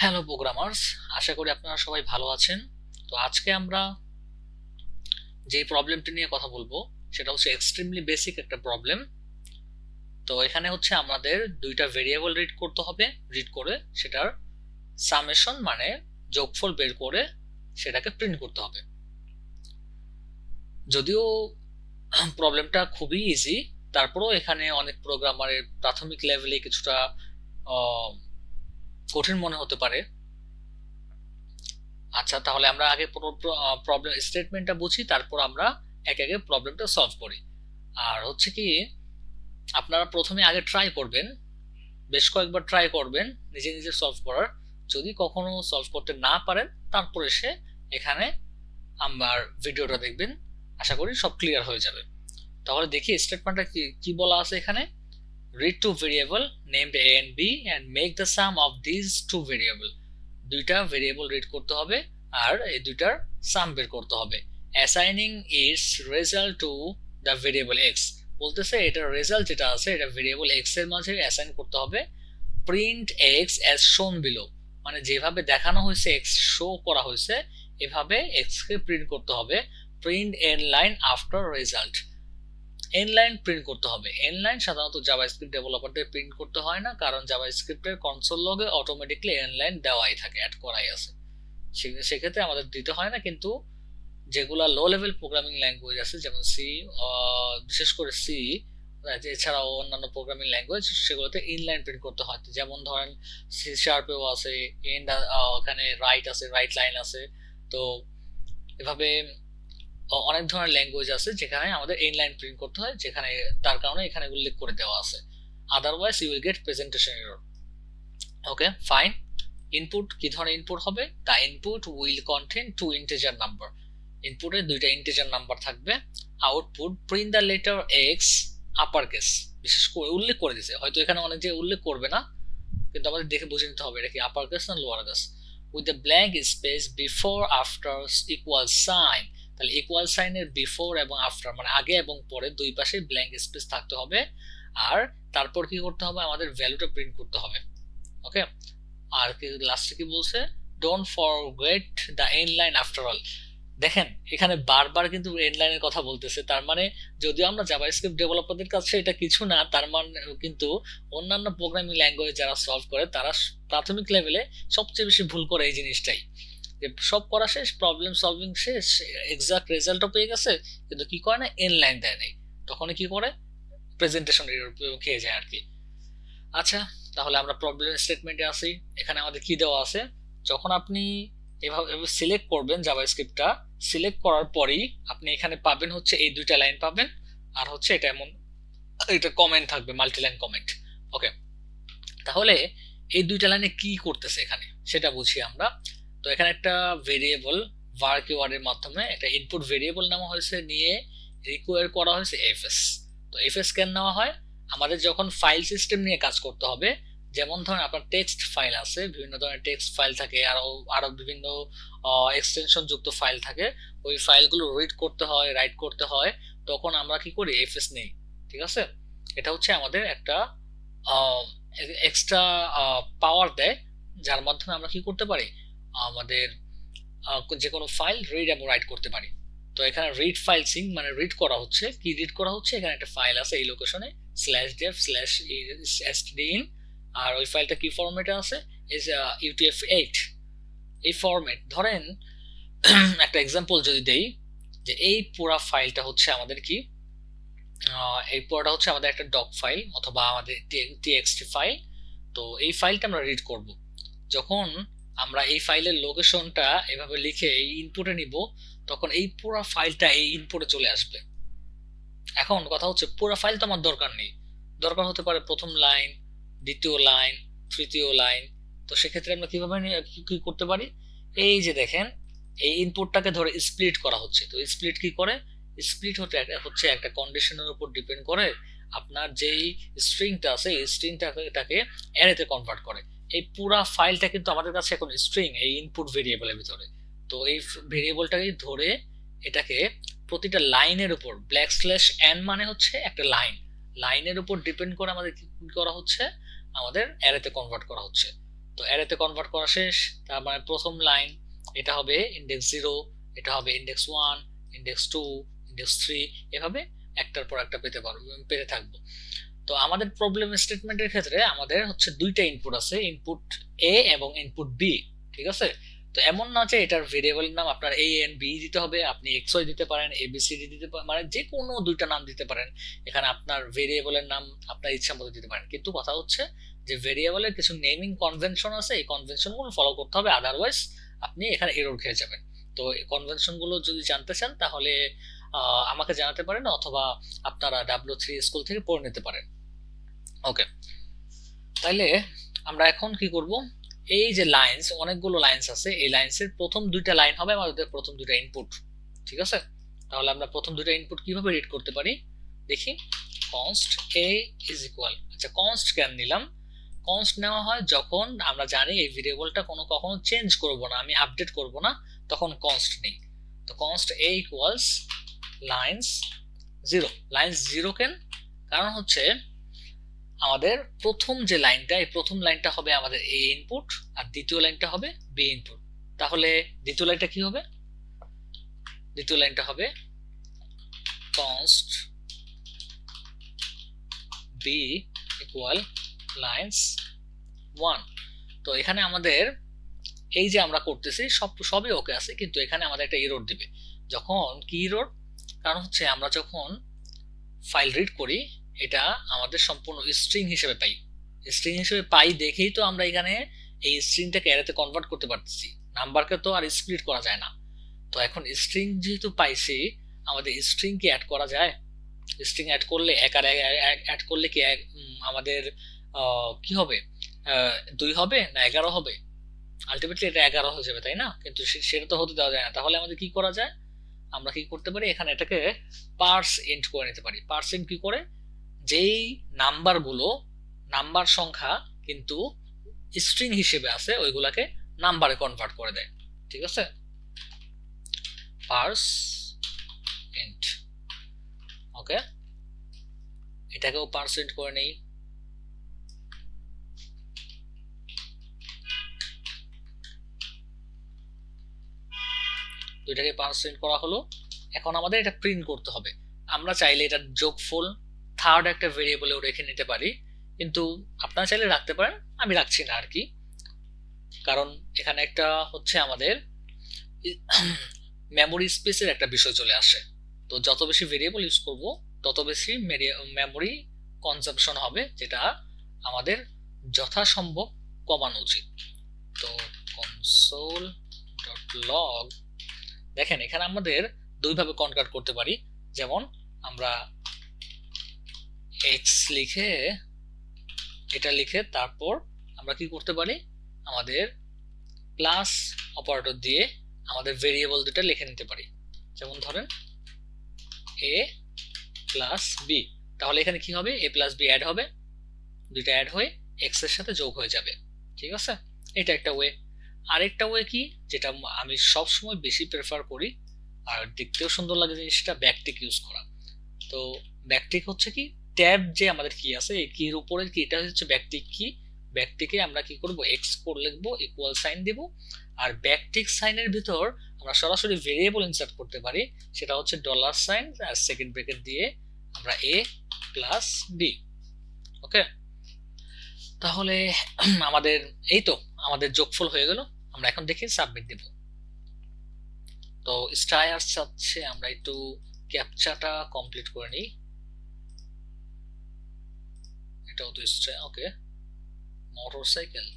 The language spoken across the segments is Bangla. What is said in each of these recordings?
হ্যালো প্রোগ্রামার্স, আশা করি আপনারা সবাই ভালো আছেন। তো আজকে আমরা যে প্রবলেমটি নিয়ে কথা বলবো সেটা হচ্ছে এক্সট্রিমলি বেসিক একটা প্রবলেম। তো এখানে হচ্ছে আমাদের দুইটা ভেরিয়েবল রিড করতে হবে, রিড করে সেটার সামেশন মানে যোগফল বের করে সেটাকে প্রিন্ট করতে হবে। যদিও প্রবলেমটা খুবই ইজি, তারপরেও এখানে অনেক প্রোগ্রামারের প্রাথমিক লেভেলে কিছুটা আহ, কঠিন মনে হতে পারে। আচ্ছা, তাহলে আমরা আগে পুরো প্রবলেম স্টেটমেন্টটা বুঝি, তারপর আমরা একে একে প্রবলেমটা সলভ করি। আর হচ্ছে কি, আপনারা প্রথমে আগে ট্রাই করবেন, বেশ কয়েকবার ট্রাই করবেন নিজে নিজে সলভ করার। যদি কখনো সলভ করতে না পারেন তারপর এসে এখানে আমার ভিডিওটা দেখবেন, আশা করি সব ক্লিয়ার হয়ে যাবে। তাহলে দেখি স্টেটমেন্টটা কি কি বলা আছে এখানে। read two variable named a and b and make the sum of these two variable। দুইটা ভেরিয়েবল রিড করতে হবে আর এই দুইটার সাম বের করতে হবে। Assigning it's result to the variable x, বলতেছে এটার রেজাল্ট যেটা আছে এটা ভেরিয়েবল এক্স এর মাঝে অ্যাসাইন করতে হবে। প্রিন্ট এক্স অ্যাজ শোন বিলো, মানে যেভাবে দেখানো হয়েছে এক্স শো করা হয়েছে এভাবে এক্স কে প্রিন্ট করতে হবে। Print N line after result, N line print করতে হবে। এন লাইন সাধারণত জাভাস্ক্রিপ্ট ডেভেলপারদের প্রিন্ট করতে হয় না, কারণ জাভাস্ক্রিপ্টের কনসোল লগে অটোমেটিকলি এন লাইন দেওয়াই থাকে, অ্যাড করাই আছে, সেক্ষেত্রে আমাদের দিতে হয় না। কিন্তু যেগুলা লো লেভেল প্রোগ্রামিং ল্যাঙ্গুয়েজ আছে যেমন সি, বিশেষ করে সি, এছাড়াও অন্যান্য প্রোগ্রামিং ল্যাঙ্গুয়েজ, সেগুলোতে ইনলাইন প্রিন্ট করতে হয়। যেমন ধরেন সি শার্পেও আছে এন্ড, ওখানে রাইট আছে, রাইট লাইন আছে। তো এভাবে অনেক ধরনের ল্যাঙ্গুয়েজ আছে যেখানে আমাদের ইনলাইন প্রিন্ট করতে হয়, যেখানে তার কারণে এখানে উল্লেখ করে দেওয়া আছে। Otherwise you will get presentation error. Okay fine. Input কি ধরনের ইনপুট হবে? The input will contain two integer number, ইনপুটে দুইটা ইন্টিজার নাম্বার থাকবে। Output print the letter X upper case, বিশেষ করে উল্লেখ করে দিছে, হয়তো এখানে অনেক যে উল্লেখ করবে না, কিন্তু আমাদের দেখে বুঝে নিতে হবে এটা কি আপার কেস না lower case. With the blank space before after equal sign, তাহলে ইকুয়াল সাইনের বিফোর এবং আফটার মানে আগে এবং পরে দুই পাশে ব্ল্যাঙ্ক স্পেস থাকতে হবে। আর তারপর কি করতে হবে, আমাদের ভ্যালুটা প্রিন্ট করতে হবে। ওকে, আর কি লাস্টে কি বলছে, don't forget the end line after all. দেখেন এখানে বারবার কিন্তু এন্ড লাইনের কথা বলতেছে, তার মানে যদিও আমরা জাভাস্ক্রিপ্ট ডেভেলপারদের কাছে এটা কিছু না, তার মানে কিন্তু অন্যান্য প্রোগ্রামিং ল্যাঙ্গুয়েজ যারা সলভ করে তারা প্রাথমিক লেভেলে সবচেয়ে বেশি ভুল করে এই জিনিসটাই, যে সব করা শেষ, প্রবলেম সলভিং শেষ, এক্সাক্ট রেজাল্টও পেয়ে গেছে, কিন্তু কি করে না, এন্ড লাইন দেয় নাই, তখন কি করে প্রেজেন্টেশন খেয়ে যায় আর কি। আচ্ছা, তাহলে আমরা প্রবলেম স্টেটমেন্টে আসি। এখানে আমাদের কি দেওয়া আছে, যখন আপনি এভাবে সিলেক্ট করবেন জাভাস্ক্রিপ্টটা, সিলেক্ট করার পরেই আপনি এখানে পাবেন হচ্ছে এই দুইটা লাইন পাবেন, আর হচ্ছে এটা এমন এটা কমেন্ট থাকবে, মাল্টি লাইন কমেন্ট। ওকে, তাহলে এই দুইটা লাইনে কি করতেছে এখানে সেটা বুঝি আমরা। তো এখানে একটা ভেরিয়েবল var কিওয়ার্ডের মাধ্যমে একটা ইনপুট ভেরিয়েবল নেওয়া হয়েছে, নিয়ে রিকোয়ার করা হয়েছে এফএস। তো এফএস কেন নেওয়া হয়, আমাদের যখন ফাইল সিস্টেম নিয়ে কাজ করতে হবে, যেমন ধরেন আপনার টেক্সট ফাইল আছে, বিভিন্ন ধরনের টেক্সট ফাইল থাকে, আরো আরো বিভিন্ন এক্সটেনশন যুক্ত ফাইল থাকে, ওই ফাইলগুলো রিড করতে হয়, রাইট করতে হয়, তখন আমরা কি করি, এফএস নেই। ঠিক আছে, এটা হচ্ছে আমাদের একটা এক্সট্রা পাওয়ার দেয়, যার মাধ্যমে আমরা কি করতে পারি, আমাদের যে কোনো ফাইল রিড এবং রাইট করতে পারি। তো এখানে রিড ফাইল সিং মানে রিড করা হচ্ছে, কি রিড করা হচ্ছে, এখানে একটা ফাইল আছে এই লোকেশনে /dev/stdin, আর ওই ফাইলটা কি ফরম্যাটে আছে, ইজ UTF-8 এই ফরম্যাট। ধরেন একটা এক্সাম্পল যদি দেই, যে এই পুরা ফাইলটা হচ্ছে আমাদের কি, এই পুরোটা হচ্ছে আমাদের একটা ডক ফাইল অথবা আমাদের টিএক্সটি ফাইল। তো এই ফাইলটা আমরা রিড করব, যখন আমরা এই ফাইলের লোকেশনটা এভাবে লিখে এই ইনপুটে নিব, তখন এই পুরো ফাইলটা এই ইনপুটে চলে আসবে। এখন কথা হচ্ছে পুরো ফাইল তো আমার দরকার নেই, দরকার হতে পারে প্রথম লাইন, দ্বিতীয় লাইন, তৃতীয় লাইন। তো সেক্ষেত্রে আমরা কিভাবে কি করতে পারি, এই যে দেখেন এই ইনপুটটাকে ধরে স্প্লিট করা হচ্ছে। তো স্প্লিট কি করে, স্প্লিট হচ্ছে একটা কন্ডিশনের উপর ডিপেন্ড করে, আপনার যেই স্ট্রিংটা আছে এই স্ট্রিংটাকে অ্যারেতে কনভার্ট করে। এই পুরা ফাইলটা কিন্তু আমাদের কাছে এখন স্ট্রিং এই ইনপুট ভেরিয়েবলের ভিতরে। তো এই ভেরিয়েবলটাকে ধরে এটাকে প্রতিটা লাইনের উপর \n মানে হচ্ছে একটা লাইন, লাইনের উপর ডিপেন্ড করে আমাদের কি করা হচ্ছে, আমাদের অ্যারেতে কনভার্ট করা হচ্ছে। তো অ্যারেতে কনভার্ট করা শেষ। তার মানে প্রথম লাইন এটা হবে ইন্ডেক্স 0, এটা হবে ইন্ডেক্স 1, ইন্ডেক্স 2, ইন্ডেক্স 3, এভাবে একটার পর একটা পেতে থাকবো। তো আমাদের প্রবলেম স্টেটমেন্টের ক্ষেত্রে আমাদের হচ্ছে দুইটা ইনপুট আছে, ইনপুট এ এবং ইনপুট বি, ঠিক আছে? তো এমন না যে এটার ভেরিয়েবলের নাম আপনার এ এন্ড বি দিতে হবে, আপনি এক্স ওয়াই দিতে পারেন, এ বি সি ডি দিতে পারেন, মানে যে কোনো দুইটা নাম দিতে পারেন। এখানে আপনার ভেরিয়েবলের নাম আপনার ইচ্ছা মতো দিতে পারেন, কিন্তু কথা হচ্ছে যে ভেরিয়েবলের কিছু নেমিং কনভেনশন আছে, এই কনভেনশনগুলো ফলো করতে হবে, আদারওয়াইজ আপনি এখানে এরর খেয়ে যাবেন। তো এই কনভেনশনগুলো যদি জানতে চান তাহলে আমাকে জানাতে পারেন, অথবা আপনারা W3 স্কুল থেকে পড়ে নিতে পারেন। ওকে, তাইলে আমরা এখন কি করব, এই যে লাইন্স, অনেকগুলো লাইন্স আছে, এই লাইন্সের প্রথম দুইটা লাইন হবে আমাদের প্রথম দুইটা ইনপুট, ঠিক আছে? তাহলে আমরা প্রথম দুইটা ইনপুট কিভাবে রিড করতে পারি দেখি। কনস্ট a ইজ ইকুয়াল, আচ্ছা কনস্ট কেন নিলাম? কনস্ট নেওয়া হয় যখন আমরা জানি এই ভেরিয়েবলটা কখনো চেঞ্জ করব না, আমি আপডেট করব না, তখন কনস্ট নেই। তো const a equals lines 0, lines 0 কেন? কারণ হচ্ছে আমাদের প্রথম যে লাইনটা, এই প্রথম লাইনটা হবে আমাদের এ ইনপুট, আর দ্বিতীয় লাইনটা হবে বি ইনপুট। তাহলে দ্বিতীয় লাইনটা কি হবে? দ্বিতীয় লাইনটা হবে const b ইকুয়াল লাইন্স 1। তো এখানে আমাদের এই যে আমরা করতেছি সবই ওকে আছে, কিন্তু এখানে আমাদের একটা এরর দিবে। যখন কি এরর? কারণ হচ্ছে আমরা যখন ফাইল রিড করি এটা আমাদের সম্পূর্ণ স্ট্রিং হিসেবে পাই, স্ট্রিং হিসেবে পাই দেখেই তো আমরা এখানে এই স্ট্রিংটাকে অ্যারেতে কনভার্ট করতে পারতেছি, নাম্বারকে তো আর স্প্লিট করা যায় না। তো এখন স্ট্রিং যেহেতু পাইছি, আমাদের স্ট্রিং কি অ্যাড করা যায়? স্ট্রিং অ্যাড করলে অ্যাড করলে কি আমাদের কি হবে, 2 হবে না 11 হবে? আলটিমেটলি এটা 11 হয়ে যাবে, তাই না? কিন্তু সেটা তো হতে দেওয়া যায় না। তাহলে আমাদের কি করা যায়? আমরা কি করতে পারি, এখানে এটাকে পার্স ইন্ট করে নিতে পারি। পার্স ইন্ট কি করে? যেই নাম্বারগুলো নাম্বার সংখ্যা কিন্তু স্ট্রিং হিসেবে আছে ওইগুলাকে নাম্বারে কনভার্ট করে দেয়, ঠিক আছে? পার্স ইন্ট, ওকে, এটাকেও পার্স ইন্ট করে নেই। দুইটাকে পার্স ইন্ট করা হলো। এখন আমাদের এটা প্রিন্ট করতে হবে। আমরা চাইলে এটা যোগফল থার্ড একটা ভেরিয়েবলেও রেখে নিতে পারি, কিন্তু আপনারা চাইলে রাখতে পারেন, আমি রাখছি না আর কি। কারণ এখানে একটা হচ্ছে আমাদের মেমোরি স্পেসের একটা বিষয় চলে আসে। তো যত বেশি ভেরিয়েবল ইউজ করব তত বেশি মেমোরি কনজাম্পশন হবে, যেটা আমাদের যথাসম্ভব কমানো উচিত। তো কনসোল ডট লগ, দেখেন এখানে আমাদের দুইভাবে কনভার্ট করতে পারি। যেমন আমরা x লিখে, এটা লিখে তারপর আমরা কি করতে পারি, আমাদের প্লাস অপারেটর দিয়ে আমাদের ভেরিয়েবল দুটো লিখে নিতে পারি। যেমন ধরেন a প্লাস বি, তাহলে এখানে কি হবে, a প্লাস বি অ্যাড হবে, দুইটা অ্যাড হয়ে x এর সাথে যোগ হয়ে যাবে, ঠিক আছে? এটা একটা ওয়ে। আরেকটা ওয়ে কি, যেটা আমি সব সময় বেশি প্রেফার করি আর দেখতেও সুন্দর লাগে জিনিসটা, ব্যাকটিক ইউজ করা। তো ব্যাকটিক হচ্ছে কি, ট্যাব যে আমাদের কি আছে এই কির উপরের কি, এটা হচ্ছে ব্যাকটিক কি। ব্যাকটিকে আমরা কি করব, এক্স কোড লিখবো, ইকুয়াল সাইন দেব, আর ব্যাকটিক সাইনের ভিতর আমরা সরাসরি ভেরিয়েবল ইনসার্ট করতে পারি, সেটা হচ্ছে ডলার সাইন আর সেকেন্ড ব্র্যাকেট দিয়ে আমরা a প্লাস বি, ওকে। তাহলে আমাদের এই তো আমাদের যোগফল হয়ে গেল। আমরা এখন দেখি সাবমিট দেব। তো স্টায়ার চাচ্ছে, আমরা একটু ক্যাপচাটা কমপ্লিট করে নিই। এটাও তো স্টায়ার, okay. Motorcycle,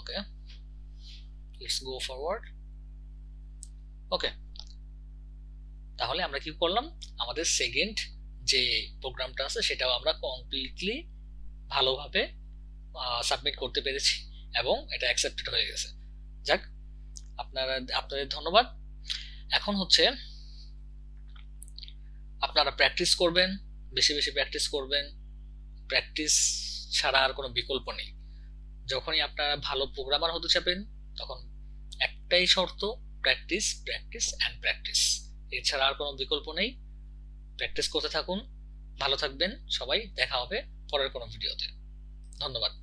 okay, let's go forward. Okay, তাহলে আমরা কি করলাম, আমাদের সেকেন্ড যে প্রোগ্রামটা আছে সেটাও আমরা কমপ্লিটলি ভালোভাবে সাবমিট করতে পেরেছি এবং এটা অ্যাকসেপ্টেড হয়ে গেছে। যাক, আপনাদের ধন্যবাদ। এখন হচ্ছে আপনারা প্র্যাকটিস করবেন, বেশি বেশি প্র্যাকটিস করবেন। প্র্যাকটিস ছাড়া আর কোনো বিকল্প নেই। যখনই আপনারা ভালো প্রোগ্রামার হতে চাবেন তখন একটাই শর্ত, প্র্যাকটিস প্র্যাকটিস অ্যান্ড প্র্যাকটিস, এছাড়া আর কোনো বিকল্প নেই। প্র্যাকটিস করতে থাকুন, ভালো থাকবেন সবাই, দেখা হবে পরের কোনো ভিডিওতে। ধন্যবাদ।